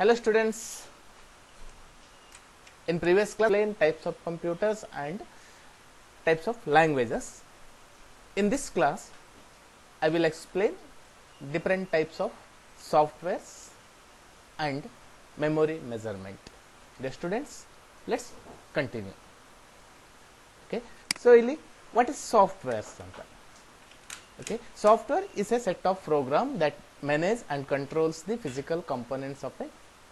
Hello students, in previous class I explained types of computers and types of languages. In this class I will explain different types of softwares and memory measurement. Dear students, let's continue. Okay, so ಇಲ್ಲಿ what is softwares ಅಂತ. Okay, software is a set of program that manage and controls the physical components of a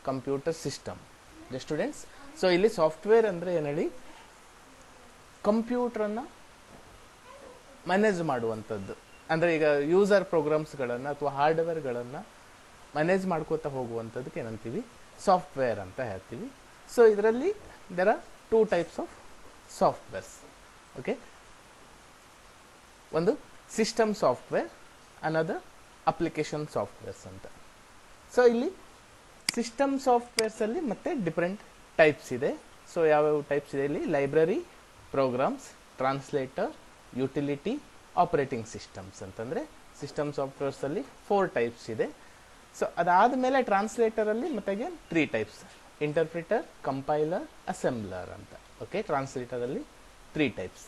computer system. The students, so ಇಲ್ಲಿ software ಅಂದರೆ ಏನು ಹೇಳಿ, ಕಂಪ್ಯೂಟರನ್ನು manage ಮಾಡುವಂಥದ್ದು. ಅಂದರೆ ಈಗ user ಪ್ರೋಗ್ರಾಮ್ಸ್ಗಳನ್ನು ಅಥವಾ ಹಾರ್ಡ್ವೇರ್ಗಳನ್ನು ಮ್ಯಾನೇಜ್ ಮಾಡ್ಕೋತಾ ಹೋಗುವಂಥದ್ದಕ್ಕೆ ಏನಂತೀವಿ, ಸಾಫ್ಟ್ವೇರ್ ಅಂತ ಹೇಳ್ತೀವಿ. ಸೊ ಇದರಲ್ಲಿ there are two types of softwares. Okay, ಒಂದು system software, another application softwares ಅಂತ. ಸೊ ಇಲ್ಲಿ ಸಿಸ್ಟಮ್ ಸಾಫ್ಟ್ವೇರ್ಸ್ ಅಲ್ಲಿ ಮತ್ತೆ ಡಿಫರೆಂಟ್ ಟೈಪ್ಸ್ ಇದೆ. ಸೊ ಯಾವ್ಯಾವ ಟೈಪ್ಸ್ ಇದೆ ಇಲ್ಲಿ, library, programs, translator, utility, operating systems ಅಂತಂದ್ರೆ ಸಿಸ್ಟಮ್ ಸಾಫ್ಟ್ವೇರ್ಸ್ ಅಲ್ಲಿ 4 ಟೈಪ್ಸ್ ಇದೆ. ಸೊ ಅದಾದ್ಮೇಲೆ ಟ್ರಾನ್ಸ್ಲೇಟರ್ ಅಲ್ಲಿ ಮತ್ತೆ 3 ಟೈಪ್ಸ್, ಇಂಟರ್ಪ್ರಿಟರ್, ಕಂಪೈಲರ್, ಅಸೆಂಬ್ಲರ್ ಅಂತ. ಓಕೆ, ಟ್ರಾನ್ಸ್ಲೇಟರ್ ಅಲ್ಲಿ 3 ಟೈಪ್ಸ್.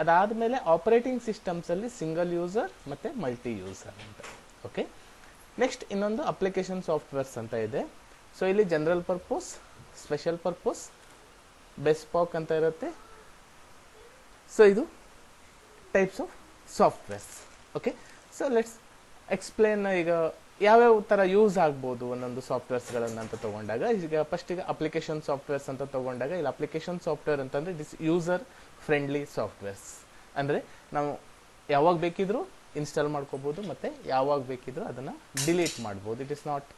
ಅದಾದ್ಮೇಲೆ ಆಪರೇಟಿಂಗ್ ಸಿಸ್ಟಮ್ಸ್ ಅಲ್ಲಿ ಸಿಂಗಲ್ ಯೂಸರ್ ಮತ್ತೆ ಮಲ್ಟಿ ಯೂಸರ್ ಅಂತ. ಓಕೆ, ನೆಕ್ಸ್ಟ್ ಇನ್ನೊಂದು ಅಪ್ಲಿಕೇಶನ್ ಸಾಫ್ಟ್ವೇರ್ಸ್ ಅಂತ ಇದೆ. ಸೊ ಇಲ್ಲಿ ಜನರಲ್ ಪರ್ಪಸ್, ಸ್ಪೆಷಲ್ ಪರ್ಪಸ್, ಬೆಸ್ಪಾಕ್ ಅಂತ ಇರುತ್ತೆ. ಸೊ ಇದು types of softwares. Okay, so let's explain ಈಗ ಯಾವ್ಯಾವ ಥರ ಯೂಸ್ ಆಗ್ಬೋದು ಒಂದೊಂದು ಸಾಫ್ಟ್ವೇರ್ಸ್ಗಳನ್ನು ಅಂತ ತಗೊಂಡಾಗ. ಈಗ ಫಸ್ಟ್ ಈಗ ಅಪ್ಲಿಕೇಶನ್ ಸಾಫ್ಟ್ವೇರ್ಸ್ ಅಂತ ತಗೊಂಡಾಗ ಇಲ್ಲಿ ಅಪ್ಲಿಕೇಶನ್ ಸಾಫ್ಟ್ವೇರ್ ಅಂತಂದ್ರೆ it is user friendly softwares. ಅಂದರೆ ನಾವು ಯಾವಾಗ ಬೇಕಿದ್ರೂ ಇನ್ಸ್ಟಾಲ್ ಮಾಡ್ಕೋಬೋದು ಮತ್ತು ಯಾವಾಗ ಬೇಕಿದ್ರೂ ಅದನ್ನು ಡಿಲೀಟ್ ಮಾಡ್ಬೋದು. It is not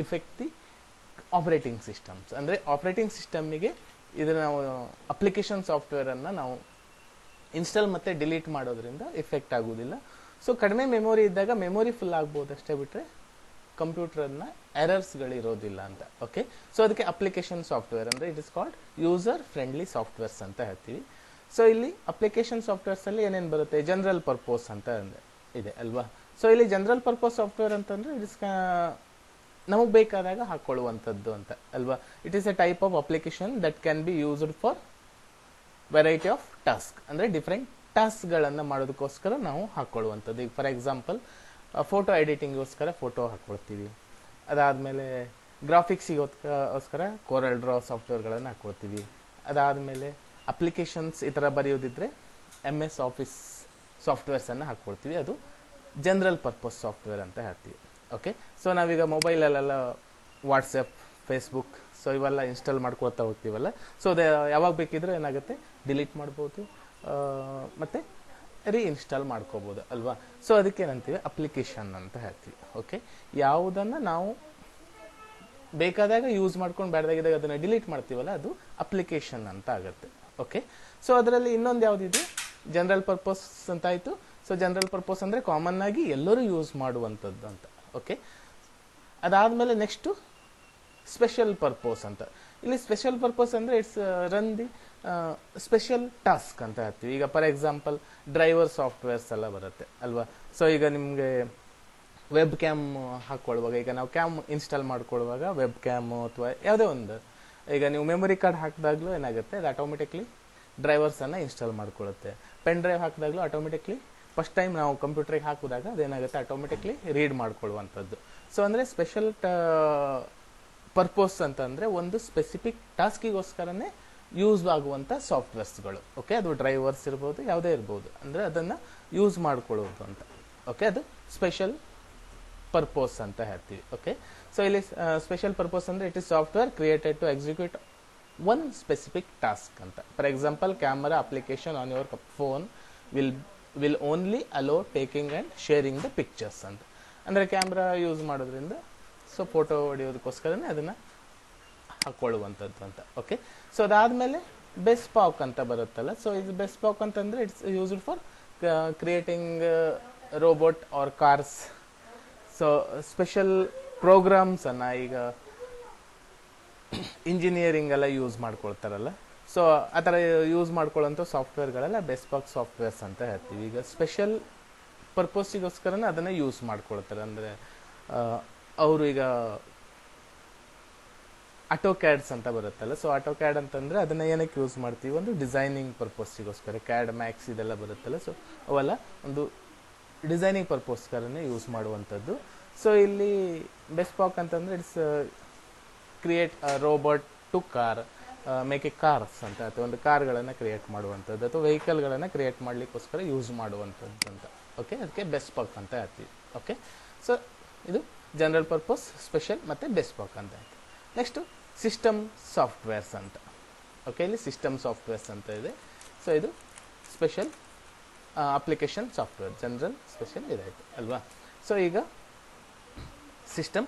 effect the operating systems. ಅಂದರೆ ಆಪರೇಟಿಂಗ್ ಸಿಸ್ಟಮ್ಮಿಗೆ ಇದನ್ನು ನಾವು ಅಪ್ಲಿಕೇಶನ್ ಸಾಫ್ಟ್ವೇರನ್ನು ನಾವು ಇನ್ಸ್ಟಾಲ್ ಮತ್ತು ಡಿಲೀಟ್ ಮಾಡೋದ್ರಿಂದ ಎಫೆಕ್ಟ್ ಆಗೋದಿಲ್ಲ. ಸೊ ಕಡಿಮೆ ಮೆಮೊರಿ ಇದ್ದಾಗ ಮೆಮೊರಿ ಫುಲ್ ಆಗ್ಬೋದು ಅಷ್ಟೇ, ಬಿಟ್ಟರೆ ಕಂಪ್ಯೂಟರ್ನ ಎರರ್ಸ್ಗಳಿರೋದಿಲ್ಲ ಅಂತ. ಓಕೆ, ಸೊ ಅದಕ್ಕೆ ಅಪ್ಲಿಕೇಶನ್ ಸಾಫ್ಟ್ವೇರ್ ಅಂದರೆ it is called user friendly softwares ಅಂತ ಹೇಳ್ತೀವಿ. ಸೊ ಇಲ್ಲಿ ಅಪ್ಲಿಕೇಶನ್ ಸಾಫ್ಟ್ವೇರ್ಸ್ ಅಲ್ಲಿ ಏನೇನು ಬರುತ್ತೆ, ಜನರಲ್ ಪರ್ಪಸ್ ಅಂತ ಇದೆ ಅಲ್ವಾ. ಸೊ ಇಲ್ಲಿ ಜನರಲ್ ಪರ್ಪಸ್ ಸಾಫ್ಟ್ವೇರ್ ಅಂತಂದ್ರೆ ಇಟ್ ಇಸ್ ನಮಗೆ ಬೇಕಾದಾಗ ಹಾಕೊಳ್ಳುವಂಥದ್ದು ಅಂತ ಅಲ್ವಾ. It is A type of application that can be used for variety of task. ಅಂದರೆ ಡಿಫ್ರೆಂಟ್ ಟಾಸ್ಕ್ಗಳನ್ನು ಮಾಡೋದಕ್ಕೋಸ್ಕರ ನಾವು ಹಾಕೊಳ್ಳುವಂಥದ್ದು. ಈಗ ಫಾರ್ ಎಕ್ಸಾಂಪಲ್ ಫೋಟೋ ಎಡಿಟಿಂಗ್ಗೋಸ್ಕರ ಫೋಟೋ ಹಾಕ್ಕೊಳ್ತೀವಿ. ಅದಾದಮೇಲೆ ಗ್ರಾಫಿಕ್ಸಿಗೋಸ್ಕರ ಕೋರಲ್ ಡ್ರಾ ಸಾಫ್ಟ್ವೇರ್ಗಳನ್ನು ಹಾಕ್ಕೊಳ್ತೀವಿ. ಅದಾದಮೇಲೆ ಅಪ್ಲಿಕೇಶನ್ಸ್ ಈ ಥರ ಬರೆಯೋದಿದ್ರೆ MS ಆಫೀಸ್ ಸಾಫ್ಟ್ವೇರ್ಸನ್ನು ಹಾಕ್ಕೊಳ್ತೀವಿ. ಅದು ಜನರಲ್ ಪರ್ಪಸ್ ಸಾಫ್ಟ್ವೇರ್ ಅಂತ ಹೇಳ್ತೀವಿ. ಓಕೆ, ಸೊ ನಾವೀಗ ಮೊಬೈಲಲ್ಲೆಲ್ಲ ವಾಟ್ಸಪ್, ಫೇಸ್ಬುಕ್, ಸೊ ಇವೆಲ್ಲ ಇನ್ಸ್ಟಾಲ್ ಮಾಡ್ಕೊಳ್ತಾ ಹೋಗ್ತೀವಲ್ಲ. ಸೊ ಅದು ಯಾವಾಗ ಬೇಕಿದ್ರೆ ಏನಾಗುತ್ತೆ, ಡಿಲೀಟ್ ಮಾಡ್ಬೋದು ಮತ್ತು ರೀಇನ್ಸ್ಟಾಲ್ ಮಾಡ್ಕೋಬೋದು ಅಲ್ವಾ. ಸೊ ಅದಕ್ಕೇನಂತೀವಿ, ಅಪ್ಲಿಕೇಶನ್ ಅಂತ ಹೇಳ್ತೀವಿ. ಓಕೆ, ಯಾವುದನ್ನು ನಾವು ಬೇಕಾದಾಗ ಯೂಸ್ ಮಾಡ್ಕೊಂಡು ಬೇಡದಾಗಿದ್ದಾಗ ಅದನ್ನು ಡಿಲೀಟ್ ಮಾಡ್ತೀವಲ್ಲ, ಅದು ಅಪ್ಲಿಕೇಶನ್ ಅಂತ ಆಗುತ್ತೆ. ಓಕೆ, ಸೊ ಅದರಲ್ಲಿ ಇನ್ನೊಂದು ಯಾವುದಿದೆ, ಜನರಲ್ ಪರ್ಪಸ್ ಅಂತ ಆಯಿತು. ಸೊ ಜನರಲ್ ಪರ್ಪಸ್ ಅಂದರೆ ಕಾಮನ್ ಆಗಿ ಎಲ್ಲರೂ ಯೂಸ್ ಮಾಡುವಂಥದ್ದು ಅಂತ. ಓಕೆ, ಅದಾದಮೇಲೆ ನೆಕ್ಸ್ಟು ಸ್ಪೆಷಲ್ ಪರ್ಪಸ್ ಅಂತ. ಇಲ್ಲಿ ಸ್ಪೆಷಲ್ ಪರ್ಪಸ್ ಅಂದರೆ it's run the special task ಅಂತ ಹೇಳ್ತೀವಿ. ಈಗ ಫಾರ್ ಎಕ್ಸಾಂಪಲ್ ಡ್ರೈವರ್ ಸಾಫ್ಟ್ವೇರ್ಸ್ ಎಲ್ಲ ಬರುತ್ತೆ ಅಲ್ವಾ. ಸೊ ಈಗ ನಿಮಗೆ ವೆಬ್ ಕ್ಯಾಮ್ ಹಾಕ್ಕೊಳ್ಳುವಾಗ, ಈಗ ನಾವು ಕ್ಯಾಮ್ ಇನ್ಸ್ಟಾಲ್ ಮಾಡ್ಕೊಳ್ಳುವಾಗ ವೆಬ್ ಕ್ಯಾಮು ಅಥವಾ ಯಾವುದೇ ಒಂದು, ಈಗ ನೀವು ಮೆಮೊರಿ ಕಾರ್ಡ್ ಹಾಕಿದಾಗಲೂ ಏನಾಗುತ್ತೆ, ಅದು ಆಟೋಮೆಟಿಕ್ಲಿ ಡ್ರೈವರ್ಸನ್ನು ಇನ್ಸ್ಟಾಲ್ ಮಾಡ್ಕೊಳ್ಳುತ್ತೆ. ಪೆನ್ ಡ್ರೈವ್ ಹಾಕಿದಾಗಲೂ ಆಟೋಮೆಟಿಕ್ಲಿ ಫಸ್ಟ್ ಟೈಮ್ ನಾವು ಕಂಪ್ಯೂಟರ್ಗೆ ಹಾಕಿದಾಗ ಅದೇನಾಗುತ್ತೆ, ಆಟೋಮೆಟಿಕ್ಲಿ ರೀಡ್ ಮಾಡ್ಕೊಳ್ಳುವಂಥದ್ದು. ಸೊ ಅಂದರೆ ಸ್ಪೆಷಲ್ ಪರ್ಪಸ್ ಅಂತಂದರೆ ಒಂದು ಸ್ಪೆಸಿಫಿಕ್ ಟಾಸ್ಕಿಗೋಸ್ಕರನೇ ಯೂಸ್ ಆಗುವಂಥ ಸಾಫ್ಟ್ವೇರ್ಸ್ಗಳು. ಓಕೆ, ಅದು ಡ್ರೈವರ್ಸ್ ಇರ್ಬೋದು, ಯಾವುದೇ ಇರ್ಬೋದು, ಅಂದರೆ ಅದನ್ನು ಯೂಸ್ ಮಾಡ್ಕೊಳ್ಳೋದು ಅಂತ. ಓಕೆ, ಅದು ಸ್ಪೆಷಲ್ ಪರ್ಪಸ್ ಅಂತ ಹೇಳ್ತೀವಿ. ಓಕೆ, ಸೊ ಇಲ್ಲಿ ಸ್ಪೆಷಲ್ ಪರ್ಪಸ್ ಅಂದರೆ it is software created to execute one specific task ಅಂತ. For example camera application on your phone will only allow taking and sharing the pictures ಅಂತ. ಅಂದರೆ camera use ಮಾಡೋದ್ರಿಂದ so photo ಹೊಡೆಯೋದಕ್ಕೋಸ್ಕರನೇ ಅದನ್ನು ಹಾಕ್ಕೊಳ್ಳುವಂಥದ್ದು ಅಂತ. ಓಕೆ, ಸೊ ಅದಾದಮೇಲೆ ಬೆಸ್ಪಾಕ್ ಅಂತ ಬರುತ್ತಲ್ಲ. ಸೊ ಇದು ಬೆಸ್ಪಾಕ್ ಅಂತಂದರೆ it's used for creating robot or cars. So special ಪ್ರೋಗ್ರಾಮ್ಸನ್ನು ಈಗ ಇಂಜಿನಿಯರಿಂಗ್ ಎಲ್ಲ ಯೂಸ್ ಮಾಡ್ಕೊಳ್ತಾರಲ್ಲ, ಸೊ ಆ ಥರ ಯೂಸ್ ಮಾಡ್ಕೊಳ್ಳೋಂಥ ಸಾಫ್ಟ್ವೇರ್ಗಳೆಲ್ಲ ಬೆಸ್ಪಾಕ್ ಸಾಫ್ಟ್ವೇರ್ಸ್ ಅಂತ ಹೇಳ್ತೀವಿ. ಈಗ ಸ್ಪೆಷಲ್ ಪರ್ಪಸ್ಸಿಗೋಸ್ಕರನೇ ಅದನ್ನು ಯೂಸ್ ಮಾಡ್ಕೊಳ್ತಾರೆ. ಅಂದರೆ ಅವರು ಈಗ ಆಟೋ ಕ್ಯಾಡ್ಸ್ ಅಂತ ಬರುತ್ತಲ್ಲ. ಸೊ ಆಟೋ ಕ್ಯಾಡ್ ಅಂತಂದ್ರೆ ಅದನ್ನ ಏನಕ್ಕೆ ಯೂಸ್ ಮಾಡ್ತೀವಿ, ಒಂದು ಡಿಸೈನಿಂಗ್ ಪರ್ಪಸ್ಸಿಗೋಸ್ಕರ. ಕ್ಯಾಡ್ ಮ್ಯಾಕ್ಸ್ ಇದೆಲ್ಲ ಬರುತ್ತಲ್ಲ, ಸೊ ಅವೆಲ್ಲ ಒಂದು ಡಿಸೈನಿಂಗ್ ಪರ್ಪಸ್ಗೋಸ್ಕರನೇ ಯೂಸ್ ಮಾಡುವಂಥದ್ದು. ಸೊ ಇಲ್ಲಿ ಬೆಸ್ಪಾಕ್ ಅಂತಂದ್ರೆ it's create robot to car, make a cars ಅಂತ, ಅಥವಾ ಒಂದು ಕಾರ್ಗಳನ್ನು ಕ್ರಿಯೇಟ್ ಮಾಡುವಂಥದ್ದು ಅಥವಾ ವೆಹಿಕಲ್ಗಳನ್ನು ಕ್ರಿಯೇಟ್ ಮಾಡಲಿಕ್ಕೋಸ್ಕರ ಯೂಸ್ ಮಾಡುವಂಥದ್ದು ಅಂತ. ಓಕೆ, ಅದಕ್ಕೆ ಬೆಸ್ಪಾಕ್ ಅಂತ ಹೇಳ್ತೀವಿ. ಓಕೆ, ಸೊ ಇದು ಜನರಲ್ ಪರ್ಪಸ್, ಸ್ಪೆಷಲ್ ಮತ್ತು ಬೆಸ್ಪಾಕ್ ಅಂತ ಆಯ್ತು. ನೆಕ್ಸ್ಟು ಸಿಸ್ಟಮ್ ಸಾಫ್ಟ್ವೇರ್ಸ್ ಅಂತ. ಓಕೆ, ಇಲ್ಲಿ ಸಿಸ್ಟಮ್ ಸಾಫ್ಟ್ವೇರ್ಸ್ ಅಂತ ಇದೆ. ಸೊ ಇದು special application software, general, special ಇದಾಯಿತು ಅಲ್ವಾ. ಸೊ ಈಗ ಸಿಸ್ಟಮ್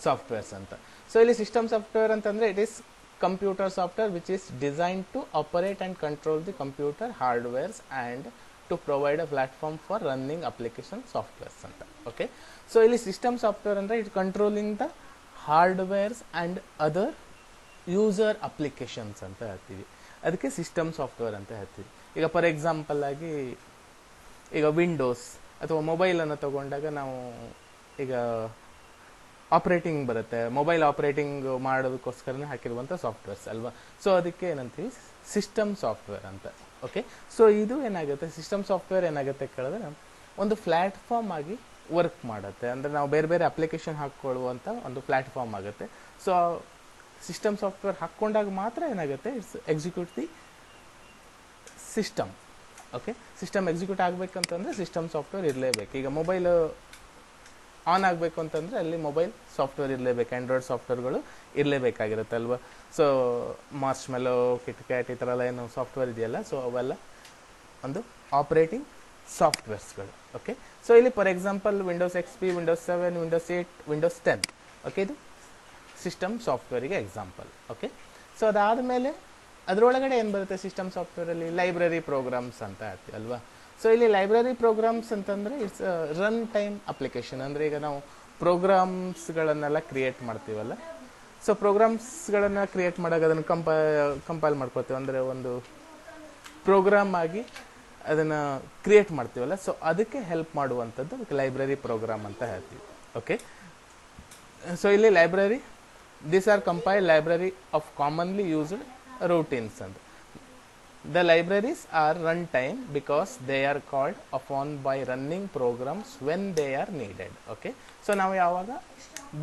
ಸಾಫ್ಟ್ವೇರ್ಸ್ ಅಂತ. ಸೊ ಇಲ್ಲಿ ಸಿಸ್ಟಮ್ ಸಾಫ್ಟ್ವೇರ್ ಅಂತಂದರೆ it is computer software which is design to operate and control the computer hardwares and to provide a platform for running application softwares ಅಂತ. Okay, so ಇಲ್ಲಿ system software ಅಂದರೆ it controlling the hardwares and other user applications ಅಂತ ಹೇಳ್ತೀವಿ. ಅದಕ್ಕೆ system software ಅಂತ ಹೇಳ್ತೀವಿ. ಈಗ for example ಆಗಿ ಈಗ ವಿಂಡೋಸ್ ಅಥವಾ ಮೊಬೈಲನ್ನು ತಗೊಂಡಾಗ ನಾವು ಈಗ ಆಪ್ರೇಟಿಂಗ್ ಬರುತ್ತೆ, ಮೊಬೈಲ್ ಆಪ್ರೇಟಿಂಗ್ ಮಾಡೋದಕ್ಕೋಸ್ಕರನೇ ಹಾಕಿರುವಂಥ ಸಾಫ್ಟ್ವೇರ್ಸ್ ಅಲ್ವಾ. ಸೊ ಅದಕ್ಕೆ ಏನಂತೀವಿ, ಸಿಸ್ಟಮ್ ಸಾಫ್ಟ್ವೇರ್ ಅಂತ. ಓಕೆ, ಸೊ ಇದು ಏನಾಗುತ್ತೆ, ಸಿಸ್ಟಮ್ ಸಾಫ್ಟ್ವೇರ್ ಏನಾಗುತ್ತೆ ಕೇಳಿದ್ರೆ ಒಂದು ಪ್ಲ್ಯಾಟ್ಫಾರ್ಮ್ ಆಗಿ ವರ್ಕ್ ಮಾಡುತ್ತೆ. ಅಂದರೆ ನಾವು ಬೇರೆ ಬೇರೆ ಅಪ್ಲಿಕೇಶನ್ ಹಾಕ್ಕೊಳ್ಳುವಂಥ ಒಂದು ಪ್ಲ್ಯಾಟ್ಫಾರ್ಮ್ ಆಗುತ್ತೆ. ಸೊ ಸಿಸ್ಟಮ್ ಸಾಫ್ಟ್ವೇರ್ ಹಾಕ್ಕೊಂಡಾಗ ಮಾತ್ರ ಏನಾಗುತ್ತೆ, it's execute the system. Okay, system execute ಆಗಬೇಕಂತಂದರೆ ಸಿಸ್ಟಮ್ ಸಾಫ್ಟ್ವೇರ್ ಇರಲೇಬೇಕು. ಈಗ ಮೊಬೈಲ್ ಆನ್ ಆಗಬೇಕು ಅಂತಂದರೆ ಅಲ್ಲಿ ಮೊಬೈಲ್ ಸಾಫ್ಟ್ವೇರ್ ಇರಲೇಬೇಕು, ಆ್ಯಂಡ್ರಾಯ್ಡ್ ಸಾಫ್ಟ್ವೇರ್ಗಳು ಇರಲೇಬೇಕಾಗಿರುತ್ತೆ ಅಲ್ವಾ. ಸೊ ಮಾರ್ಶ್ಮೆಲೋ, ಕಿಟ್ಕ್ಯಾಟ್ ಈ ಥರ ಎಲ್ಲ ಏನು ಸಾಫ್ಟ್ವೇರ್ ಇದೆಯಲ್ಲ, ಸೊ ಅವೆಲ್ಲ ಒಂದು ಆಪ್ರೇಟಿಂಗ್ ಸಾಫ್ಟ್ವೇರ್ಸ್ಗಳು. ಓಕೆ, ಸೊ ಇಲ್ಲಿ for example Windows XP, Windows 7, Windows 8, Windows 10. Okay, ಇದು ಸಿಸ್ಟಮ್ ಸಾಫ್ಟ್ವೇರಿಗೆ ಎಕ್ಸಾಂಪಲ್. ಓಕೆ, ಸೊ ಅದಾದಮೇಲೆ ಅದರೊಳಗಡೆ ಏನು ಬರುತ್ತೆ ಸಿಸ್ಟಮ್ ಸಾಫ್ಟ್ವೇರಲ್ಲಿ, ಲೈಬ್ರರಿ ಪ್ರೋಗ್ರಾಮ್ಸ್ ಅಂತ ಹೇಳ್ತೀವಿ ಅಲ್ವಾ. ಸೊ ಇಲ್ಲಿ ಲೈಬ್ರರಿ ಪ್ರೋಗ್ರಾಮ್ಸ್ ಅಂತಂದರೆ ಇಟ್ಸ್ ರನ್ ಟೈಮ್ ಅಪ್ಲಿಕೇಶನ್. ಅಂದರೆ ಈಗ ನಾವು ಪ್ರೋಗ್ರಾಮ್ಸ್ಗಳನ್ನೆಲ್ಲ ಕ್ರಿಯೇಟ್ ಮಾಡ್ತೀವಲ್ಲ, ಸೊ ಪ್ರೋಗ್ರಾಮ್ಸ್ಗಳನ್ನು ಕ್ರಿಯೇಟ್ ಮಾಡಾಗ ಅದನ್ನು ಕಂಪೈಲ್ ಮಾಡ್ಕೊಳ್ತೀವಿ, ಅಂದರೆ ಒಂದು ಪ್ರೋಗ್ರಾಮ್ ಆಗಿ ಅದನ್ನು ಕ್ರಿಯೇಟ್ ಮಾಡ್ತೀವಲ್ಲ, ಸೊ ಅದಕ್ಕೆ ಹೆಲ್ಪ್ ಮಾಡುವಂಥದ್ದು ಅದಕ್ಕೆ ಲೈಬ್ರರಿ ಪ್ರೋಗ್ರಾಮ್ ಅಂತ ಹೇಳ್ತೀವಿ. ಓಕೆ, ಸೊ ಇಲ್ಲಿ library, these are compile library of commonly used routines and the libraries are runtime because they are called upon by running programs when they are needed. Okay, so ನಾವು ಯಾವಾಗ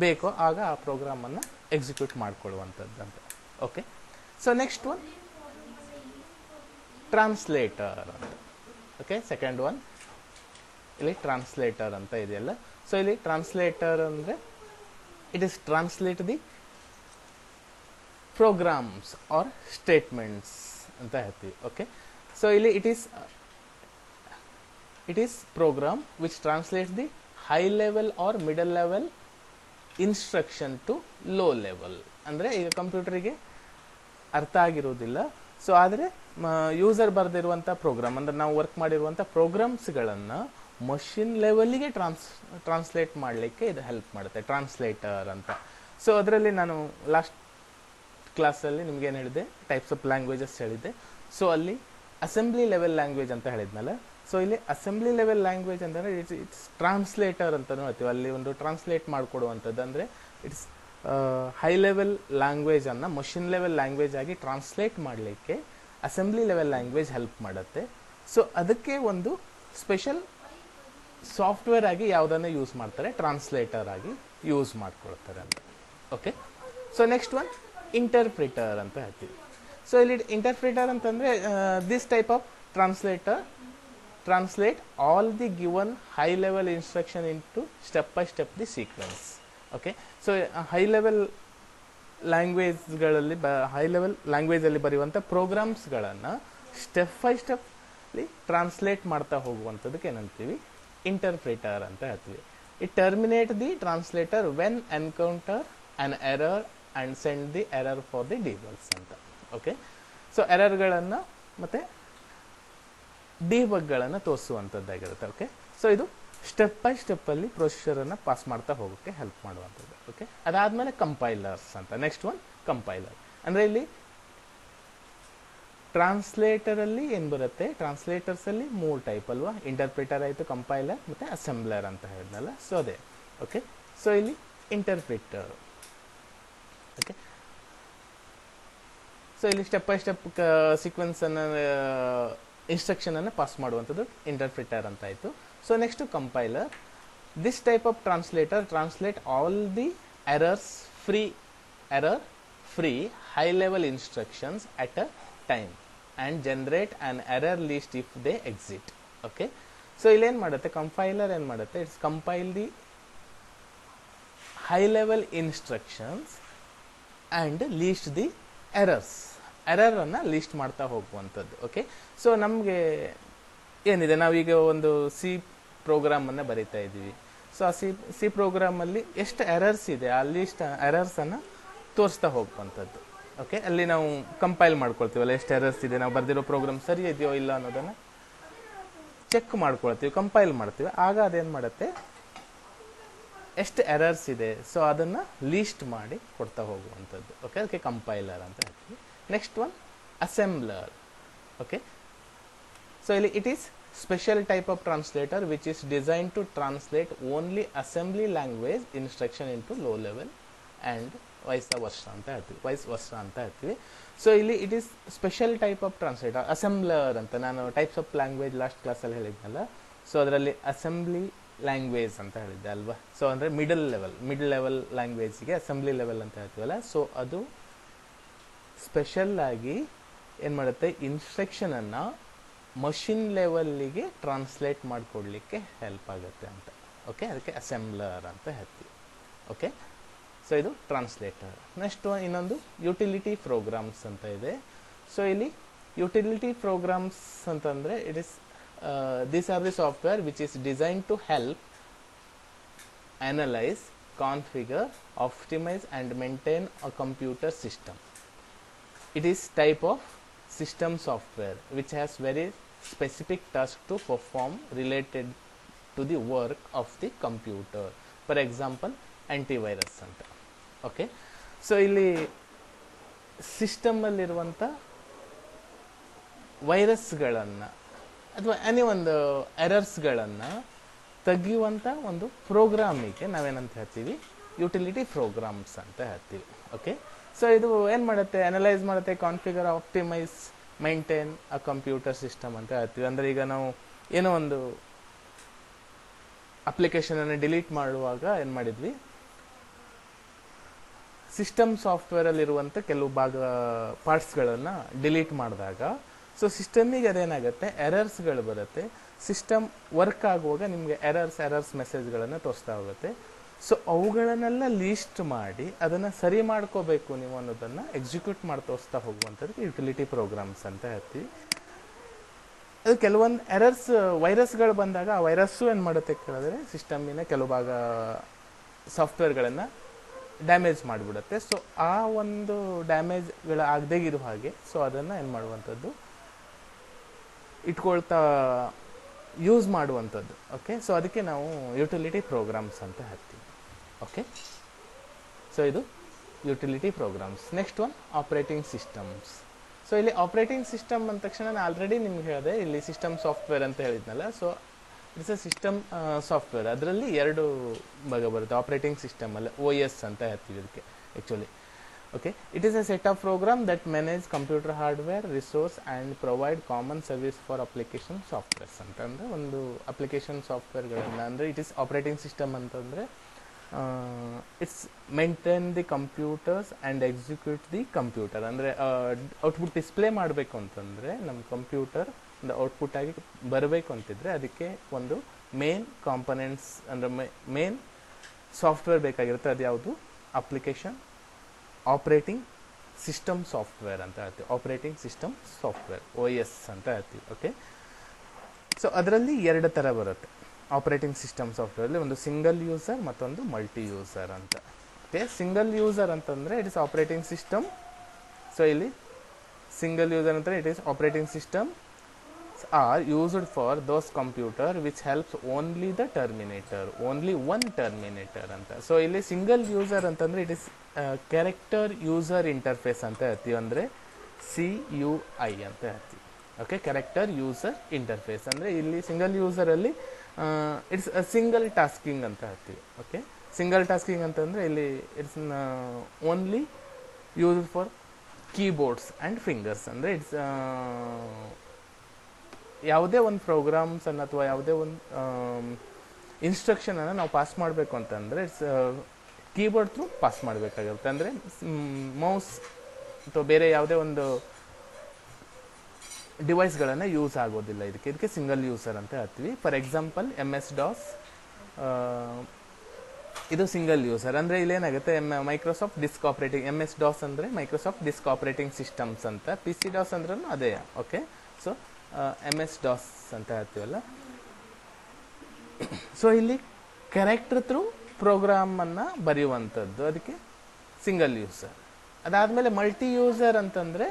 ಬೇಕೋ ಆಗ ಆ program ಅನ್ನು execute ಮಾಡ್ಕೊಳ್ಳುವಂಥದ್ದು ಅಂತ. Okay, so next one translator ಅಂತ. Okay, second one ಇಲ್ಲಿ ಟ್ರಾನ್ಸ್ಲೇಟರ್ ಅಂತ ಇದೆಯಲ್ಲ. ಸೊ ಇಲ್ಲಿ ಟ್ರಾನ್ಸ್ಲೇಟರ್ ಅಂದರೆ it is translate the programs or statements ಅಂತ ಹೇಳ್ತೀವಿ. ಓಕೆ, ಸೊ ಇಲ್ಲಿ it is program which translates the high level or middle level instruction to low level. ಅಂದರೆ ಈಗ ಕಂಪ್ಯೂಟರಿಗೆ ಅರ್ಥ ಆಗಿರುವುದಿಲ್ಲ, ಸೊ ಆದರೆ ಯೂಸರ್ ಬರೆದಿರುವಂಥ ಪ್ರೋಗ್ರಾಮ್, ಅಂದರೆ ನಾವು ವರ್ಕ್ ಮಾಡಿರುವಂಥ ಪ್ರೋಗ್ರಾಮ್ಸ್ಗಳನ್ನು ಮಷಿನ್ ಲೆವೆಲ್ಗೆ ಟ್ರಾನ್ಸ್ಲೇಟ್ ಮಾಡಲಿಕ್ಕೆ ಇದು ಹೆಲ್ಪ್ ಮಾಡುತ್ತೆ, ಟ್ರಾನ್ಸ್ಲೇಟರ್ ಅಂತ. ಸೊ ಅದರಲ್ಲಿ ನಾನು ಲಾಸ್ಟ್ ಕ್ಲಾಸಲ್ಲಿ ನಿಮ್ಗೇನು ಹೇಳಿದೆ, ಟೈಪ್ಸ್ ಆಫ್ ಲ್ಯಾಂಗ್ವೇಜಸ್ ಹೇಳಿದ್ದೆ. ಸೊ ಅಲ್ಲಿ ಅಸೆಂಬ್ಲಿ ಲೆವೆಲ್ ಲ್ಯಾಂಗ್ವೇಜ್ ಅಂತ ಹೇಳಿದ್ನಲ್ಲ, ಸೊ ಇಲ್ಲಿ ಅಸೆಂಬ್ಲಿ ಲೆವೆಲ್ ಲ್ಯಾಂಗ್ವೇಜ್ ಅಂತಂದರೆ ಇಟ್ಸ್ ಟ್ರಾನ್ಸ್ಲೇಟರ್ ಅಂತಲೂ ಹೇಳ್ತೀವಿ. ಅಲ್ಲಿ ಒಂದು ಟ್ರಾನ್ಸ್ಲೇಟ್ ಮಾಡಿಕೊಡುವಂಥದ್ದು, ಅಂದರೆ ಇಟ್ಸ್ ಹೈ ಲೆವೆಲ್ ಲ್ಯಾಂಗ್ವೇಜನ್ನು ಮಷಿನ್ ಲೆವೆಲ್ ಲ್ಯಾಂಗ್ವೇಜ್ ಆಗಿ ಟ್ರಾನ್ಸ್ಲೇಟ್ ಮಾಡಲಿಕ್ಕೆ ಅಸೆಂಬ್ಲಿ ಲೆವೆಲ್ ಲ್ಯಾಂಗ್ವೇಜ್ ಹೆಲ್ಪ್ ಮಾಡುತ್ತೆ. ಸೊ ಅದಕ್ಕೆ ಒಂದು ಸ್ಪೆಷಲ್ ಸಾಫ್ಟ್ವೇರ್ ಆಗಿ ಯಾವುದನ್ನು ಯೂಸ್ ಮಾಡ್ತಾರೆ, ಟ್ರಾನ್ಸ್ಲೇಟರ್ ಆಗಿ ಯೂಸ್ ಮಾಡ್ಕೊಳ್ತಾರೆ ಅಂತ. Okay, so next one interpreter ಅಂತ ಹೇಳ್ತೀವಿ. ಸೊ ಇಲ್ಲಿ ಇಂಟರ್ಪ್ರಿಟರ್ ಅಂತಂದರೆ this type of translator translate all the given high level instruction into step by step the sequence. Okay, so high level ಲ್ಯಾಂಗ್ವೇಜ್ಗಳಲ್ಲಿ high level ಲ್ಯಾಂಗ್ವೇಜಲ್ಲಿ ಬರೆಯುವಂಥ ಪ್ರೋಗ್ರಾಮ್ಸ್ಗಳನ್ನು ಸ್ಟೆಪ್ ಬೈ ಸ್ಟೆಪ್ಲಿ translate ಮಾಡ್ತಾ ಹೋಗುವಂಥದ್ದಕ್ಕೆ ಏನಂತೀವಿ, ಇಂಟರ್ಪ್ರಿಟರ್ ಅಂತ ಹೇಳ್ತೀವಿ. It terminate the translator when encounter an error and send the error for the debugs ಅಂತ. ಓಕೆ, ಸೊ ಎರರ್ಗಳನ್ನು ಮತ್ತು ಡಿಬಗ್ಗಳನ್ನು ತೋರಿಸುವಂಥದ್ದಾಗಿರುತ್ತೆ. ಓಕೆ, ಸೊ ಇದು ಸ್ಟೆಪ್ ಬೈ ಸ್ಟೆಪ್ಪಲ್ಲಿ ಪ್ರೊಸೀಜರನ್ನು ಪಾಸ್ ಮಾಡ್ತಾ ಹೋಗೋಕ್ಕೆ ಹೆಲ್ಪ್ ಮಾಡುವಂಥದ್ದು. ಓಕೆ, ಅದಾದಮೇಲೆ ಕಂಪೈಲರ್ಸ್ ಅಂತ. Next one compiler. ಅಂದರೆ ಇಲ್ಲಿ ಟ್ರಾನ್ಸ್ಲೇಟರಲ್ಲಿ ಏನು ಬರುತ್ತೆ, ಟ್ರಾನ್ಸ್ಲೇಟರ್ಸಲ್ಲಿ 3 ಟೈಪ್ ಅಲ್ವಾ, ಇಂಟರ್ಪ್ರಿಟರ್ ಆಯಿತು, ಕಂಪೈಲರ್ ಮತ್ತು ಅಸೆಂಬ್ಲರ್ ಅಂತ ಹೇಳಿದ್ನಲ್ಲ, ಸೊ ಅದೇ. ಓಕೆ, ಸೊ ಇಲ್ಲಿ ಇಂಟರ್ಪ್ರಿಟರ್ ಓಕೆ. ಸೊ ಇಲ್ಲಿ ಸ್ಟೆಪ್ ಬೈ ಸ್ಟೆಪ್ ಸೀಕ್ವೆನ್ಸ್ ಅನ್ನು ಇನ್ಸ್ಟ್ರಕ್ಷನ್ ಅನ್ನು ಪಾಸ್ ಮಾಡುವಂಥದ್ದು ಇಂಟರ್ಪ್ರಿಟರ್ ಅಂತ ಆಯಿತು. So next compiler. This type of translator translate all the error free high level instructions at a time and generate an error list if they exist. Okay, so ಇಲ್ಲಿ ಏನು ಮಾಡುತ್ತೆ compiler, ಏನು ಮಾಡುತ್ತೆ, it's compile the high level instructions and list the ಎರರನ್ನು list ಮಾಡ್ತಾ ಹೋಗುವಂಥದ್ದು. Okay, so ನಮಗೆ ಏನಿದೆ, ನಾವೀಗ ಒಂದು ಸಿ ಪ್ರೋಗ್ರಾಮನ್ನು ಬರೀತಾ ಇದ್ದೀವಿ. ಸೊ ಆ ಸಿ ಪ್ರೋಗ್ರಾಮಲ್ಲಿ ಎಷ್ಟು ಎರರ್ಸ್ ಇದೆ ಆ ಲೀಸ್ಟ್ ಎರರ್ಸನ್ನು ತೋರಿಸ್ತಾ ಹೋಗುವಂಥದ್ದು. ಓಕೆ, ಅಲ್ಲಿ ನಾವು ಕಂಪೈಲ್ ಮಾಡ್ಕೊಳ್ತೀವಲ್ಲ, ಎಷ್ಟು ಎರರ್ಸ್ ಇದೆ, ನಾವು ಬರೆದಿರೋ ಪ್ರೋಗ್ರಾಮ್ ಸರಿ ಇದೆಯೋ ಇಲ್ಲ ಅನ್ನೋದನ್ನು ಚೆಕ್ ಮಾಡ್ಕೊಳ್ತೀವಿ, ಕಂಪೈಲ್ ಮಾಡ್ತೀವಿ. ಆಗ ಅದೇನು ಮಾಡುತ್ತೆ, ಎಷ್ಟು ಎರರ್ಸ್ ಇದೆ ಸೊ ಅದನ್ನು ಲೀಸ್ಟ್ ಮಾಡಿ ಕೊಡ್ತಾ ಹೋಗುವಂಥದ್ದು. ಓಕೆ, ಅದಕ್ಕೆ ಕಂಪೈಲರ್ ಅಂತ ಹೇಳ್ತೀವಿ. Next one assembler. Okay, so ಇಲ್ಲಿ it is special type of translator which is design to translate only assembly language instruction into low level and vice versa ಅಂತ ಹೇಳ್ತೀವಿ. ಸೊ ಇಲ್ಲಿ it is special type of translator. Assembler ಅಂತ ನಾನು types of language last ಕ್ಲಾಸಲ್ಲಿ ಹೇಳಿದ್ನಲ್ಲ, so ಅದರಲ್ಲಿ assembly language ಅಂತ ಹೇಳಿದ್ದೆ ಅಲ್ವಾ. ಸೊ ಅಂದರೆ ಮಿಡಲ್ ಲೆವೆಲ್ ಲ್ಯಾಂಗ್ವೇಜ್ಗೆ ಅಸೆಂಬ್ಲಿ ಲೆವೆಲ್ ಅಂತ ಹೇಳ್ತೀವಲ್ಲ, ಸೊ ಅದು ಸ್ಪೆಷಲ್ ಆಗಿ ಏನು ಮಾಡುತ್ತೆ, ಇನ್ಸ್ಟ್ರಕ್ಷನನ್ನು ಮಷಿನ್ ಲೆವೆಲ್ಲಿಗೆ ಟ್ರಾನ್ಸ್ಲೇಟ್ ಮಾಡಿಕೊಡ್ಲಿಕ್ಕೆ ಹೆಲ್ಪ್ ಆಗುತ್ತೆ ಅಂತ. ಓಕೆ, ಅದಕ್ಕೆ ಅಸೆಂಬ್ಲರ್ ಅಂತ ಹೇಳ್ತೀವಿ. ಓಕೆ, ಸೊ ಇದು ಟ್ರಾನ್ಸ್ಲೇಟರ್. ನೆಕ್ಸ್ಟ್ ಇನ್ನೊಂದು ಯುಟಿಲಿಟಿ ಪ್ರೋಗ್ರಾಮ್ಸ್ ಅಂತ ಇದೆ. ಸೊ ಇಲ್ಲಿ ಯುಟಿಲಿಟಿ ಪ್ರೋಗ್ರಾಮ್ಸ್ ಅಂತಂದರೆ it is these are the software which is design to help analyse, configure, optimise and maintain a computer system. It is type of system software which has very specific tasks to perform related to the work of the computer. For example, antivirus ಅಂತ. Okay, so ಇಲ್ಲಿ ಸಿಸ್ಟಮಲ್ಲಿರುವಂಥ ವೈರಸ್ಗಳನ್ನು ಅಥವಾ any ಒಂದು ಎರರ್ಸ್ಗಳನ್ನು ತೆಗೆಯುವಂಥ ಒಂದು ಪ್ರೋಗ್ರಾಮಿಗೆ ನಾವೇನಂತ ಹೇಳ್ತೀವಿ, utility programs ಅಂತ ಹೇಳ್ತೀವಿ. Okay, so ಇದು ಏನು ಮಾಡುತ್ತೆ, ಅನಲೈಸ್ ಮಾಡುತ್ತೆ, ಕಾನ್ಫಿಗರ್, ಆಪ್ಟಿಮೈಸ್, ಮೈಂಟೈನ್ ಅ ಕಂಪ್ಯೂಟರ್ ಸಿಸ್ಟಮ್ ಅಂತ ಹೇಳ್ತೀವಿ. ಅಂದರೆ ಈಗ ನಾವು ಏನೋ ಒಂದು ಅಪ್ಲಿಕೇಶನನ್ನು ಡಿಲೀಟ್ ಮಾಡುವಾಗ ಏನು ಮಾಡಿದ್ವಿ, ಸಿಸ್ಟಮ್ ಸಾಫ್ಟ್ವೇರಲ್ಲಿರುವಂಥ ಕೆಲವು ಪಾರ್ಟ್ಸ್ಗಳನ್ನು ಡಿಲೀಟ್ ಮಾಡಿದಾಗ ಸೊ ಸಿಸ್ಟಮಿಗೆ ಅದೇನಾಗುತ್ತೆ, ಎರರ್ಸ್ಗಳು ಬರುತ್ತೆ. ಸಿಸ್ಟಮ್ ವರ್ಕ್ ಆಗುವಾಗ ನಿಮಗೆ ಎರರ್ಸ್ ಮೆಸೇಜ್ಗಳನ್ನು ತೋರಿಸ್ತಾ ಹೋಗುತ್ತೆ. ಸೊ ಅವುಗಳನ್ನೆಲ್ಲ ಲೀಸ್ಟ್ ಮಾಡಿ ಅದನ್ನು ಸರಿ ಮಾಡ್ಕೋಬೇಕು ನೀವು ಅನ್ನೋದನ್ನು ಎಕ್ಸಿಕ್ಯೂಟ್ ಮಾಡಿ ತೋರಿಸ್ತಾ ಹೋಗುವಂಥದ್ದು ಯುಟಿಲಿಟಿ ಪ್ರೋಗ್ರಾಮ್ಸ್ ಅಂತ ಹೇಳ್ತೀವಿ. ಅದು ಕೆಲವೊಂದು ವೈರಸ್ಗಳು ಬಂದಾಗ ಆ ವೈರಸ್ಸು ಏನು ಮಾಡುತ್ತೆ ಕೇಳಿದ್ರೆ ಸಿಸ್ಟಮಿನ ಕೆಲವು ಭಾಗ ಸಾಫ್ಟ್ವೇರ್ಗಳನ್ನು ಡ್ಯಾಮೇಜ್ ಮಾಡಿಬಿಡುತ್ತೆ. ಸೊ ಆ ಒಂದು ಡ್ಯಾಮೇಜ್ಗಳು ಆಗದೇ ಇರೋ ಹಾಗೆ ಸೊ ಅದನ್ನು ಏನು ಮಾಡುವಂಥದ್ದು, ಇಟ್ಕೊಳ್ತಾ ಯೂಸ್ ಮಾಡುವಂಥದ್ದು. ಓಕೆ, ಸೊ ಅದಕ್ಕೆ ನಾವು ಯುಟಿಲಿಟಿ ಪ್ರೋಗ್ರಾಮ್ಸ್ ಅಂತ ಹೇಳ್ತೀವಿ. ಓಕೆ, ಸೊ ಇದು utility programs. Next one operating systems. So ಇಲ್ಲಿ ಆಪರೇಟಿಂಗ್ ಸಿಸ್ಟಮ್ ಅಂದ ತಕ್ಷಣ ನಾನು ಆಲ್ರೆಡಿ ನಿಮ್ಗೆ ಹೇಳಿದೆ, ಇಲ್ಲಿ ಸಿಸ್ಟಮ್ ಸಾಫ್ಟ್ವೇರ್ ಅಂತ ಹೇಳಿದ್ನಲ್ಲ. So it's A system software. ಅದರಲ್ಲಿ ಎರಡು ಭಾಗ ಬರುತ್ತೆ ಆಪರೇಟಿಂಗ್ ಸಿಸ್ಟಮಲ್ಲಿ, OS ಅಂತ ಹೇಳ್ತೀವಿ ಇದಕ್ಕೆ actually. Okay, it is a set of program that manage computer hardware resource and provide common service for application softwares ಅಂತಂದರೆ ಒಂದು ಅಪ್ಲಿಕೇಶನ್ ಸಾಫ್ಟ್ವೇರ್ಗಳನ್ನು, ಅಂದರೆ ಇಟ್ ಈಸ್ ಆಪರೇಟಿಂಗ್ ಸಿಸ್ಟಮ್ ಅಂತಂದರೆ it's maintain the computers and execute the computer. ಅಂದರೆ output display ಮಾಡಬೇಕು ಅಂತಂದರೆ ನಮ್ಮ computer ಒಂದು ಔಟ್ಪುಟ್ ಆಗಿ ಬರಬೇಕು ಅಂತಿದ್ರೆ ಅದಕ್ಕೆ ಒಂದು ಮೇನ್ ಕಾಂಪೊನೆಂಟ್ಸ್ ಅಂದರೆ ಮೇನ್ ಸಾಫ್ಟ್ವೇರ್ ಬೇಕಾಗಿರುತ್ತೆ. ಅದು ಯಾವುದು, ಅಪ್ಲಿಕೇಶನ್ ಆಪರೇಟಿಂಗ್ ಸಿಸ್ಟಮ್ ಸಾಫ್ಟ್ವೇರ್ ಅಂತ ಹೇಳ್ತೀವಿ. ಆಪರೇಟಿಂಗ್ ಸಿಸ್ಟಮ್ ಸಾಫ್ಟ್ವೇರ್ OS ಅಂತ ಹೇಳ್ತೀವಿ. ಓಕೆ, ಸೊ ಅದರಲ್ಲಿ ಎರಡು ಥರ ಬರುತ್ತೆ ಆಪರೇಟಿಂಗ್ ಸಿಸ್ಟಮ್ ಸಾಫ್ಟ್ವೇರಲ್ಲಿ, ಒಂದು ಸಿಂಗಲ್ ಯೂಸರ್ ಮತ್ತೊಂದು ಮಲ್ಟಿ ಯೂಸರ್ ಅಂತ. ಓಕೆ, ಸಿಂಗಲ್ ಯೂಸರ್ ಅಂತಂದರೆ it is operating system. So ಇಲ್ಲಿ ಸಿಂಗಲ್ ಯೂಸರ್ ಅಂದರೆ it is operating system are used for those computer which helps only the terminator, only one terminator ಅಂತ. So ಇಲ್ಲಿ single user ಅಂತಂದರೆ it is character user interface ಅಂತ ಹೇಳ್ತೀವಿ, ಅಂದರೆ CUI ಅಂತ ಹೇಳ್ತೀವಿ. ಓಕೆ, ಕ್ಯಾರೆಕ್ಟರ್ ಯೂಸರ್ ಇಂಟರ್ಫೇಸ್ ಅಂದರೆ ಇಲ್ಲಿ ಸಿಂಗಲ್ ಯೂಸರಲ್ಲಿ ಇಟ್ಸ್ ಸಿಂಗಲ್ ಟಾಸ್ಕಿಂಗ್ ಅಂತ ಹೇಳ್ತೀವಿ. ಓಕೆ, ಸಿಂಗಲ್ ಟಾಸ್ಕಿಂಗ್ ಅಂತಂದರೆ ಇಲ್ಲಿ it's only use for keyboards and fingers. ಅಂದರೆ ಇಟ್ಸ್ ಯಾವುದೇ ಒಂದು ಪ್ರೋಗ್ರಾಮ್ಸನ್ನು ಅಥವಾ ಯಾವುದೇ ಒಂದು ಇನ್ಸ್ಟ್ರಕ್ಷನನ್ನು ನಾವು ಪಾಸ್ ಮಾಡಬೇಕು ಅಂತಂದರೆ ಇಟ್ಸ್ ಕೀಬೋರ್ಡ್ ಥ್ರೂ ಪಾಸ್ ಮಾಡಬೇಕಾಗುತ್ತೆ. ಅಂದರೆ ಮೌಸ್ ಅಥವಾ ಬೇರೆ ಯಾವುದೇ ಒಂದು ಡಿವೈಸ್ಗಳನ್ನು ಯೂಸ್ ಆಗೋದಿಲ್ಲ ಇದಕ್ಕೆ ಸಿಂಗಲ್ ಯೂಸರ್ ಅಂತ ಹೇಳ್ತೀವಿ. ಫಾರ್ ಎಕ್ಸಾಂಪಲ್ MS-DOS ಇದು ಸಿಂಗಲ್ ಯೂಸರ್. ಅಂದರೆ ಇಲ್ಲೇನಾಗುತ್ತೆ, ಮೈಕ್ರೋಸಾಫ್ಟ್ ಡಿಸ್ಕ್ ಆಪ್ರೇಟಿಂಗ್, MS-DOS ಅಂದರೆ ಮೈಕ್ರೋಸಾಫ್ಟ್ ಡಿಸ್ಕ್ ಆಪ್ರೇಟಿಂಗ್ ಸಿಸ್ಟಮ್ಸ್ ಅಂತ, PC-DOS ಅಂದ್ರೂ ಅದೇ. ಓಕೆ, ಸೊ MS-DOS ಅಂತ ಹೇಳ್ತೀವಲ್ಲ. ಸೊ ಇಲ್ಲಿ ಕ್ಯಾರೆಕ್ಟರ್ ಥ್ರೂ ಪ್ರೋಗ್ರಾಮನ್ನು ಬರೆಯುವಂಥದ್ದು, ಅದಕ್ಕೆ ಸಿಂಗಲ್ ಯೂಸರ್. ಅದಾದಮೇಲೆ ಮಲ್ಟಿ ಯೂಸರ್ ಅಂತಂದರೆ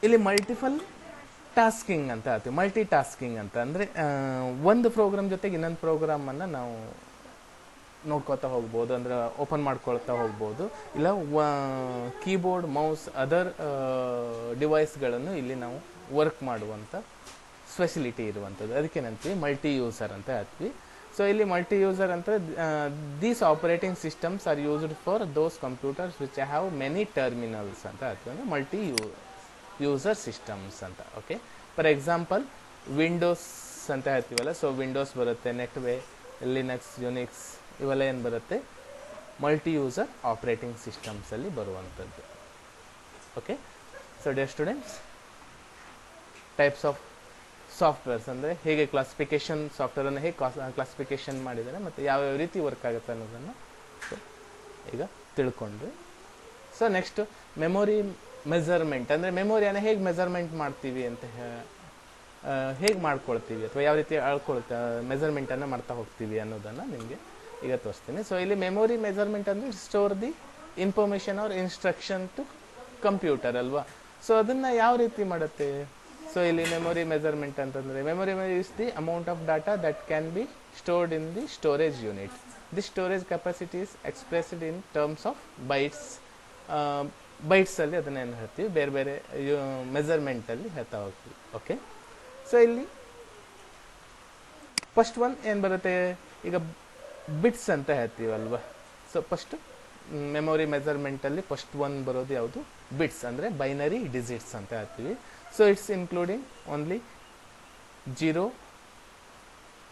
ಇಲ್ಲಿ ಮಲ್ಟಿಪಲ್ ಟಾಸ್ಕಿಂಗ್ ಅಂತ ಹೇಳ್ತೀವಿ. ಮಲ್ಟಿ ಟಾಸ್ಕಿಂಗ್ ಅಂತ ಅಂದರೆ ಒಂದು ಪ್ರೋಗ್ರಾಮ್ ಜೊತೆಗೆ ಇನ್ನೊಂದು ಪ್ರೋಗ್ರಾಮನ್ನು ನಾವು ನೋಡ್ಕೊತಾ ಹೋಗ್ಬೋದು, ಅಂದರೆ ಓಪನ್ ಮಾಡ್ಕೊಳ್ತಾ ಹೋಗ್ಬೋದು. ಇಲ್ಲ ಕೀಬೋರ್ಡ್, ಮೌಸ್, ಅದರ್ ಡಿವೈಸ್ಗಳನ್ನು ಇಲ್ಲಿ ನಾವು ವರ್ಕ್ ಮಾಡುವಂಥ ಫೆಸಿಲಿಟಿ ಇರುವಂಥದ್ದು, ಅದಕ್ಕೇನಂತೀವಿ ಮಲ್ಟಿ ಯೂಸರ್ ಅಂತ ಹೇಳ್ತೀವಿ. ಸೊ ಇಲ್ಲಿ ಮಲ್ಟಿ ಯೂಸರ್ ಅಂತ these operating systems are used for those computers which have many terminals ಅಂತ ಹೇಳ್ತೀವಿ. ಅಂದರೆ ಮಲ್ಟಿ ಯೂಸರ್ ಸಿಸ್ಟಮ್ಸ್ ಅಂತ. ಓಕೆ, ಫಾರ್ ಎಕ್ಸಾಂಪಲ್ ವಿಂಡೋಸ್ ಅಂತ ಹೇಳ್ತೀವಲ್ಲ, ಸೊ ವಿಂಡೋಸ್ ಬರುತ್ತೆ, ನೆಟ್ವೇ, ಲಿನಕ್ಸ್, ಯುನಿಕ್ಸ್ ಇವೆಲ್ಲ ಏನು ಬರುತ್ತೆ, ಮಲ್ಟಿ ಯೂಸರ್ ಆಪರೇಟಿಂಗ್ ಸಿಸ್ಟಮ್ಸಲ್ಲಿ ಬರುವಂಥದ್ದು. Okay, so dear students, types of softwares ಅಂದರೆ ಹೇಗೆ ಕ್ಲಾಸಿಫಿಕೇಷನ್, ಸಾಫ್ಟ್ವೇರನ್ನು ಹೇಗೆ ಕ್ಲಾಸಿಫಿಕೇಷನ್ ಮಾಡಿದ್ದಾರೆ ಮತ್ತು ಯಾವ್ಯಾವ ರೀತಿ ವರ್ಕ್ ಆಗುತ್ತೆ ಅನ್ನೋದನ್ನು ಈಗ ತಿಳ್ಕೊಂಡ್ವಿ. ಸೊ ನೆಕ್ಸ್ಟ್ ಮೆಮೊರಿ ಮೆಜರ್ಮೆಂಟ್, ಅಂದರೆ ಮೆಮೊರಿಯನ್ನು ಹೇಗೆ ಮೆಜರ್ಮೆಂಟ್ ಮಾಡ್ತೀವಿ ಅಂತ ಹೇಗೆ ಮಾಡ್ಕೊಳ್ತೀವಿ ಅಥವಾ ಯಾವ ರೀತಿ ಮೆಜರ್ಮೆಂಟನ್ನು ಮಾಡ್ತಾ ಹೋಗ್ತೀವಿ ಅನ್ನೋದನ್ನು ನಿಮಗೆ ಈಗ ತೋರಿಸ್ತೀನಿ. ಸೊ ಇಲ್ಲಿ ಮೆಮೊರಿ ಮೆಜರ್ಮೆಂಟ್ ಅಂದರೆ store the information or instruction to computer ಅಲ್ವಾ. ಸೊ ಅದನ್ನು ಯಾವ ರೀತಿ ಮಾಡುತ್ತೆ. ಸೊ ಇಲ್ಲಿ ಮೆಮೊರಿ ಮೆಜರ್ಮೆಂಟ್ ಅಂತಂದರೆ memory is the amount of data that can be stored in the storage unit. The storage capacity is expressed in terms of bytes. ಬೈಟ್ಸಲ್ಲಿ ಅದನ್ನ ಏನು ಹೇಳ್ತೀವಿ, ಬೇರೆ ಬೇರೆ ಮೆಜರ್ಮೆಂಟಲ್ಲಿ ಹೇಳ್ತಾ ಹೋಗ್ತೀವಿ. ಓಕೆ, ಸೊ ಇಲ್ಲಿ ಫಸ್ಟ್ ಒನ್ ಏನು ಬರುತ್ತೆ, ಈಗ ಬಿಟ್ಸ್ ಅಂತ ಹೇಳ್ತೀವಲ್ವ. ಸೊ ಫಸ್ಟ್ ಮೆಮೊರಿ ಮೆಜರ್ಮೆಂಟಲ್ಲಿ ಫಸ್ಟ್ ಒನ್ ಬರೋದು ಯಾವುದು, ಬಿಟ್ಸ್, ಅಂದರೆ ಬೈನರಿ ಡಿಜಿಟ್ಸ್ ಅಂತ ಹೇಳ್ತೀವಿ. So it's including only 0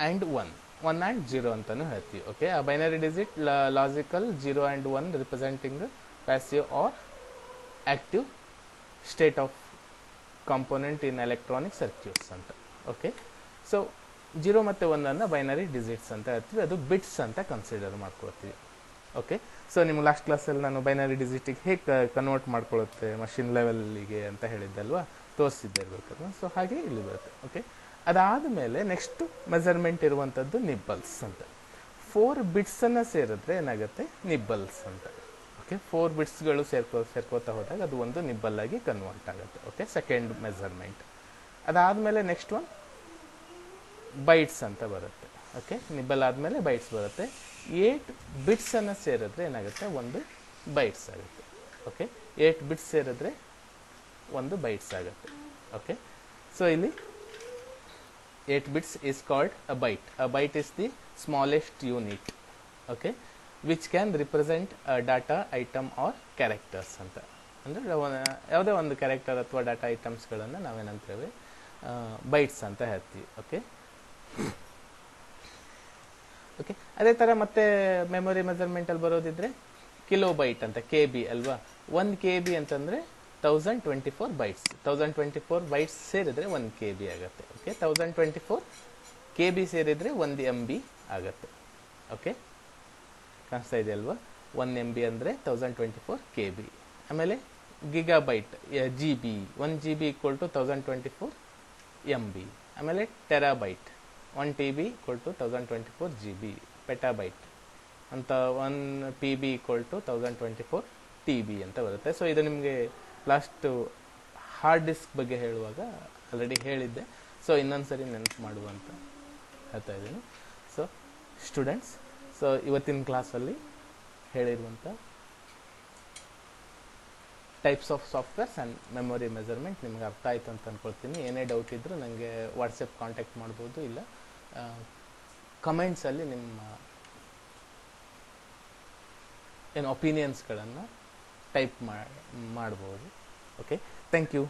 and 1 and 0 ಅಂತಲೂ ಹೇಳ್ತೀವಿ. ಓಕೆ, ಆ binary digit logical 0 and 1 representing passive or active state of component in electronic circuits ಅಂತ. ಓಕೆ, ಸೊ 0 ಮತ್ತು 1 ಬೈನರಿ ಡಿಜಿಟ್ಸ್ ಅಂತ ಹೇಳ್ತೀವಿ, ಅದು ಬಿಟ್ಸ್ ಅಂತ ಕನ್ಸಿಡರ್ ಮಾಡ್ಕೊಳ್ತೀವಿ. ಓಕೆ, ಸೊ ನಿಮ್ಮ ಲಾಸ್ಟ್ ಕ್ಲಾಸಲ್ಲಿ ನಾನು ಬೈನರಿ ಡಿಜಿಟಿಗೆ ಹೇಗೆ ಕನ್ವರ್ಟ್ ಮಾಡ್ಕೊಳ್ಳುತ್ತೆ ಮಷಿನ್ ಲೆವೆಲ್ಲಿಗೆ ಅಂತ ಹೇಳಿದ್ದಲ್ವಾ, ತೋರಿಸಿದ್ದೆ ಇರಬೇಕಾದ್ರೆ. ಸೊ ಹಾಗೆ ಇಲ್ಲಿ ಬರುತ್ತೆ. ಓಕೆ, ಅದಾದಮೇಲೆ ನೆಕ್ಸ್ಟು ಮೆಜರ್ಮೆಂಟ್ ಇರುವಂಥದ್ದು ನಿಬ್ಬಲ್ಸ್ ಅಂತ. 4 ಬಿಟ್ಸನ್ನು ಸೇರಿದ್ರೆ ಏನಾಗುತ್ತೆ, ನಿಬ್ಬಲ್ಸ್ ಅಂತ. ಓಕೆ, 4 ಬಿಟ್ಸ್ಗಳು ಸೇರ್ಕೋತಾ ಹೋದಾಗ ಅದು ಒಂದು ನಿಬ್ಬಲ್ ಆಗಿ ಕನ್ವರ್ಟ್ ಆಗುತ್ತೆ. Okay, second measurement. ಅದಾದಮೇಲೆ ನೆಕ್ಸ್ಟ್ ಒನ್ ಬೈಟ್ಸ್ ಅಂತ ಬರುತ್ತೆ. ಓಕೆ, ನಿಬ್ಬಲ್ ಆದಮೇಲೆ ಬೈಟ್ಸ್ ಬರುತ್ತೆ. 8 ಬಿಟ್ಸನ್ನು ಸೇರಿದ್ರೆ ಏನಾಗುತ್ತೆ, ಒಂದು ಬೈಟ್ಸ್ ಆಗುತ್ತೆ. ಓಕೆ, 8 ಬಿಟ್ಸ್ ಸೇರಿದ್ರೆ ಒಂದು ಬೈಟ್ಸ್ ಆಗುತ್ತೆ. ಓಕೆ, ಸೊ ಇಲ್ಲಿ 8 bits is called a byte. A byte is the smallest unit. Okay, which can represent data item or characters ಅಂತ. ಅಂದರೆ ಯಾವುದೇ ಒಂದು ಕ್ಯಾರೆಕ್ಟರ್ ಅಥವಾ ಡಾಟಾ ಐಟಮ್ಸ್ಗಳನ್ನು ನಾವೇನಂತೇವೆ, ಬೈಟ್ಸ್ ಅಂತ ಹೇಳ್ತೀವಿ. ಓಕೆ, ಓಕೆ, ಅದೇ ಥರ ಮತ್ತೆ ಮೆಮೊರಿ ಮೆಜರ್ಮೆಂಟಲ್ಲಿ ಬರೋದಿದ್ರೆ ಕಿಲೋ ಬೈಟ್ ಅಂತ, KB ಅಲ್ವಾ. 1 KB ಅಂತಂದರೆ 1024 ಬೈಟ್ಸ್. 1024 ಬೈಟ್ಸ್ ಸೇರಿದ್ರೆ 1 KB ಆಗುತ್ತೆ. ಓಕೆ, 1024 KB ಸೇರಿದ್ರೆ 1 MB ಆಗುತ್ತೆ. ಓಕೆ, ಕಾಣಿಸ್ತಾ ಇದೆ ಅಲ್ವಾ, 1 MB ಅಂದರೆ 1024 KB. ಆಮೇಲೆ gigabyte, GB, 1 GB equal to 1024 MB. ಆಮೇಲೆ terabyte, 1 TB equal to 1024 GB. Petabyte ಅಂತ 1 PB ಈಕ್ವಲ್ ಟು 1024 TB ಅಂತ ಬರುತ್ತೆ. ಸೊ ಇದು ನಿಮಗೆ ಲಾಸ್ಟ್ ಹಾರ್ಡ್ ಡಿಸ್ಕ್ ಬಗ್ಗೆ ಹೇಳುವಾಗ ಆಲ್ರೆಡಿ ಹೇಳಿದ್ದೆ. ಸೊ ಇನ್ನೊಂದ್ಸರಿ ನೆನಪು ಮಾಡುವಂತ ಹೇಳ್ತಾ ಇದ್ದೀನಿ. ಸೊ ಸ್ಟೂಡೆಂಟ್ಸ್, ಸೊ ಇವತ್ತಿನ ಕ್ಲಾಸಲ್ಲಿ ಹೇಳಿರುವಂಥ types of softwares and memory measurement ನಿಮ್ಗೆ ಅರ್ಥ ಆಯಿತು ಅಂತ ಅಂದ್ಕೊಳ್ತೀನಿ. ಏನೇ ಡೌಟ್ ಇದ್ದರೂ ನನಗೆ ವಾಟ್ಸಪ್ ಕಾಂಟ್ಯಾಕ್ಟ್ ಮಾಡ್ಬೋದು, ಇಲ್ಲ ಕಮೆಂಟ್ಸಲ್ಲಿ ನಿಮ್ಮ ಏನು ಒಪಿನಿಯನ್ಸ್ಗಳನ್ನು ಟೈಪ್ ಮಾಡ್ಬೋದು. Okay, thank you.